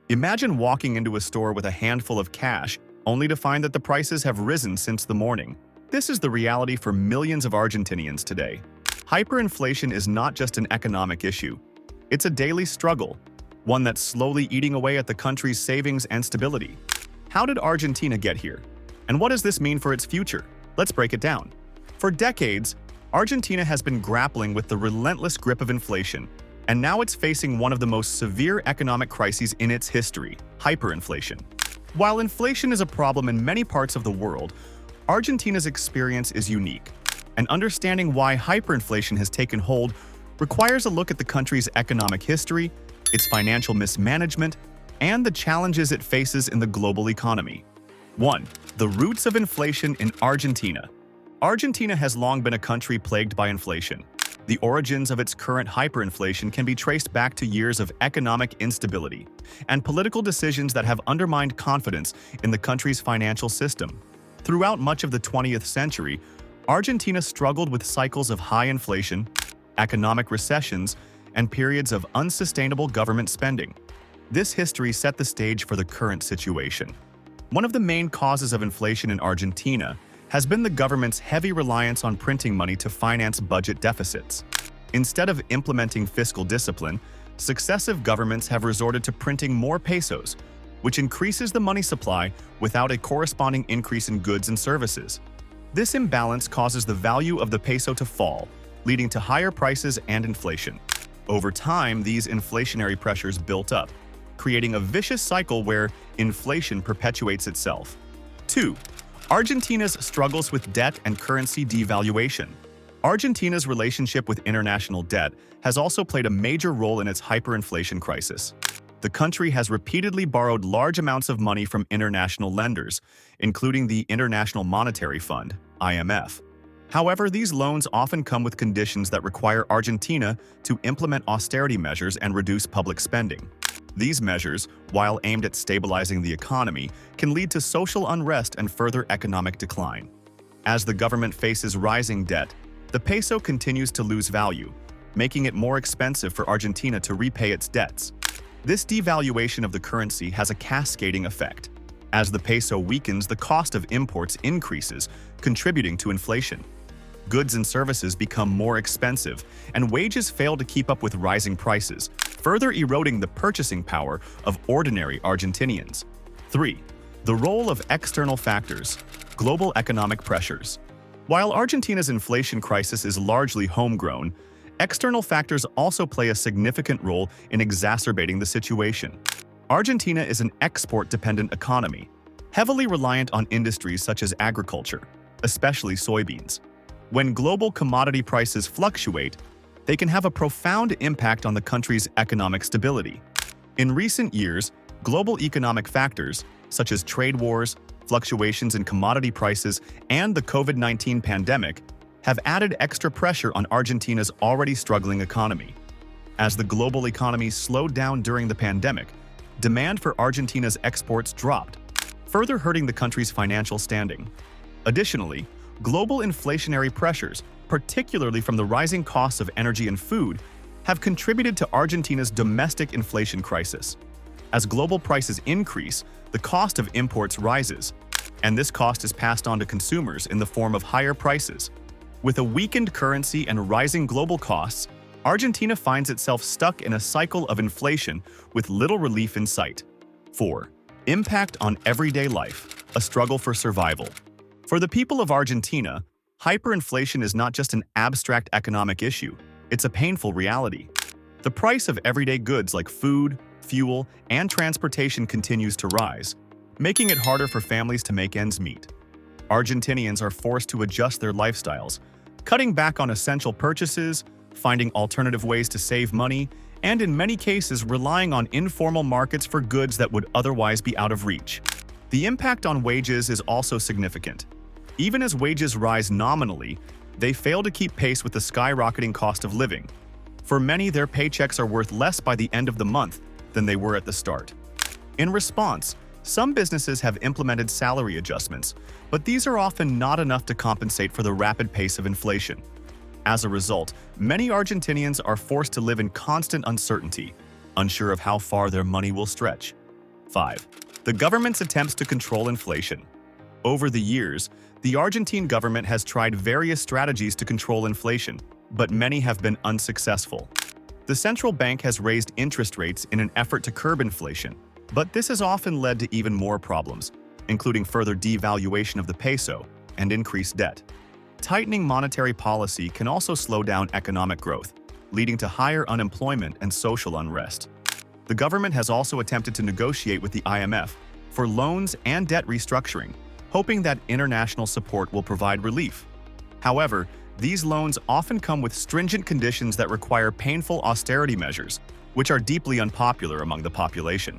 Imagine walking into a store with a handful of cash, only to find that the prices have risen since the morning. This is the reality for millions of Argentinians today. Hyperinflation is not just an economic issue. It's a daily struggle, one that's slowly eating away at the country's savings and stability. How did Argentina get here? And what does this mean for its future? Let's break it down. For decades, Argentina has been grappling with the relentless grip of inflation, and now it's facing one of the most severe economic crises in its history, hyperinflation. While inflation is a problem in many parts of the world, Argentina's experience is unique, and understanding why hyperinflation has taken hold requires a look at the country's economic history, its financial mismanagement, and the challenges it faces in the global economy. 1. The roots of inflation in Argentina. Argentina has long been a country plagued by inflation. The origins of its current hyperinflation can be traced back to years of economic instability and political decisions that have undermined confidence in the country's financial system. Throughout much of the 20th century, Argentina struggled with cycles of high inflation, economic recessions, and periods of unsustainable government spending. This history set the stage for the current situation. One of the main causes of inflation in Argentina has been the government's heavy reliance on printing money to finance budget deficits. Instead of implementing fiscal discipline, successive governments have resorted to printing more pesos, which increases the money supply without a corresponding increase in goods and services. This imbalance causes the value of the peso to fall, leading to higher prices and inflation. Over time, these inflationary pressures built up, creating a vicious cycle where inflation perpetuates itself. 2. Argentina's struggles with debt and currency devaluation. Argentina's relationship with international debt has also played a major role in its hyperinflation crisis. The country has repeatedly borrowed large amounts of money from international lenders, including the International Monetary Fund, IMF. However, these loans often come with conditions that require Argentina to implement austerity measures and reduce public spending. These measures, while aimed at stabilizing the economy, can lead to social unrest and further economic decline. As the government faces rising debt, the peso continues to lose value, making it more expensive for Argentina to repay its debts. This devaluation of the currency has a cascading effect. As the peso weakens, the cost of imports increases, contributing to inflation. Goods and services become more expensive, and wages fail to keep up with rising prices, further eroding the purchasing power of ordinary Argentinians. 3. The role of external factors, global economic pressures. While Argentina's inflation crisis is largely homegrown, external factors also play a significant role in exacerbating the situation. Argentina is an export-dependent economy, heavily reliant on industries such as agriculture, especially soybeans. When global commodity prices fluctuate, they can have a profound impact on the country's economic stability. In recent years, global economic factors, such as trade wars, fluctuations in commodity prices, and the COVID-19 pandemic, have added extra pressure on Argentina's already struggling economy. As the global economy slowed down during the pandemic, demand for Argentina's exports dropped, further hurting the country's financial standing. Additionally, global inflationary pressures, particularly from the rising costs of energy and food, have contributed to Argentina's domestic inflation crisis. As global prices increase, the cost of imports rises, and this cost is passed on to consumers in the form of higher prices. With a weakened currency and rising global costs, Argentina finds itself stuck in a cycle of inflation with little relief in sight. 4. Impact on everyday life, a struggle for survival. For the people of Argentina, hyperinflation is not just an abstract economic issue, it's a painful reality. The price of everyday goods like food, fuel, and transportation continues to rise, making it harder for families to make ends meet. Argentinians are forced to adjust their lifestyles, cutting back on essential purchases, finding alternative ways to save money, and in many cases relying on informal markets for goods that would otherwise be out of reach. The impact on wages is also significant. Even as wages rise nominally, they fail to keep pace with the skyrocketing cost of living. For many, their paychecks are worth less by the end of the month than they were at the start. In response, some businesses have implemented salary adjustments, but these are often not enough to compensate for the rapid pace of inflation. As a result, many Argentinians are forced to live in constant uncertainty, unsure of how far their money will stretch. 5. The government's attempts to control inflation. Over the years, the Argentine government has tried various strategies to control inflation, but many have been unsuccessful. The central bank has raised interest rates in an effort to curb inflation, but this has often led to even more problems, including further devaluation of the peso and increased debt. Tightening monetary policy can also slow down economic growth, leading to higher unemployment and social unrest. The government has also attempted to negotiate with the IMF for loans and debt restructuring, hoping that international support will provide relief. However, these loans often come with stringent conditions that require painful austerity measures, which are deeply unpopular among the population.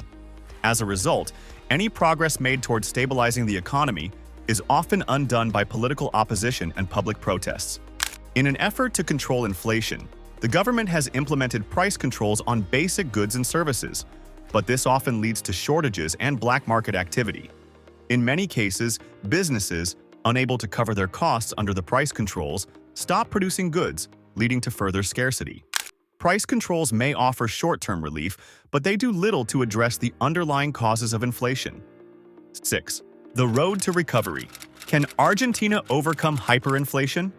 As a result, any progress made towards stabilizing the economy is often undone by political opposition and public protests. In an effort to control inflation, the government has implemented price controls on basic goods and services, but this often leads to shortages and black market activity. In many cases, businesses, unable to cover their costs under the price controls, stop producing goods, leading to further scarcity. Price controls may offer short-term relief, but they do little to address the underlying causes of inflation. 6. The road to recovery. Can Argentina overcome hyperinflation?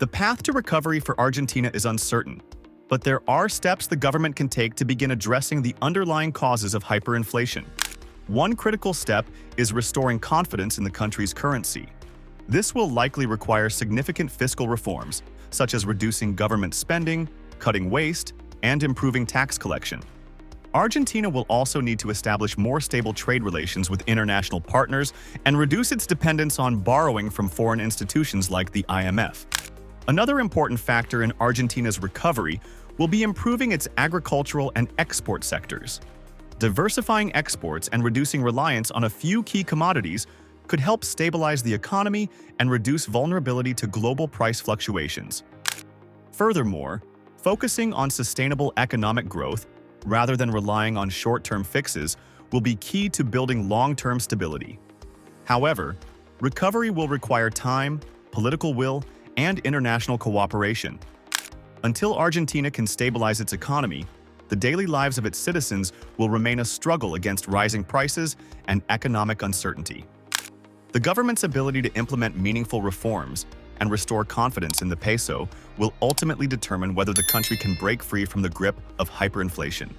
The path to recovery for Argentina is uncertain, but there are steps the government can take to begin addressing the underlying causes of hyperinflation. One critical step is restoring confidence in the country's currency. This will likely require significant fiscal reforms, such as reducing government spending, cutting waste, and improving tax collection. Argentina will also need to establish more stable trade relations with international partners and reduce its dependence on borrowing from foreign institutions like the IMF. Another important factor in Argentina's recovery will be improving its agricultural and export sectors. Diversifying exports and reducing reliance on a few key commodities could help stabilize the economy and reduce vulnerability to global price fluctuations. Furthermore, focusing on sustainable economic growth rather than relying on short-term fixes will be key to building long-term stability. However, recovery will require time, political will, and international cooperation. Until Argentina can stabilize its economy, the daily lives of its citizens will remain a struggle against rising prices and economic uncertainty. The government's ability to implement meaningful reforms and restore confidence in the peso will ultimately determine whether the country can break free from the grip of hyperinflation.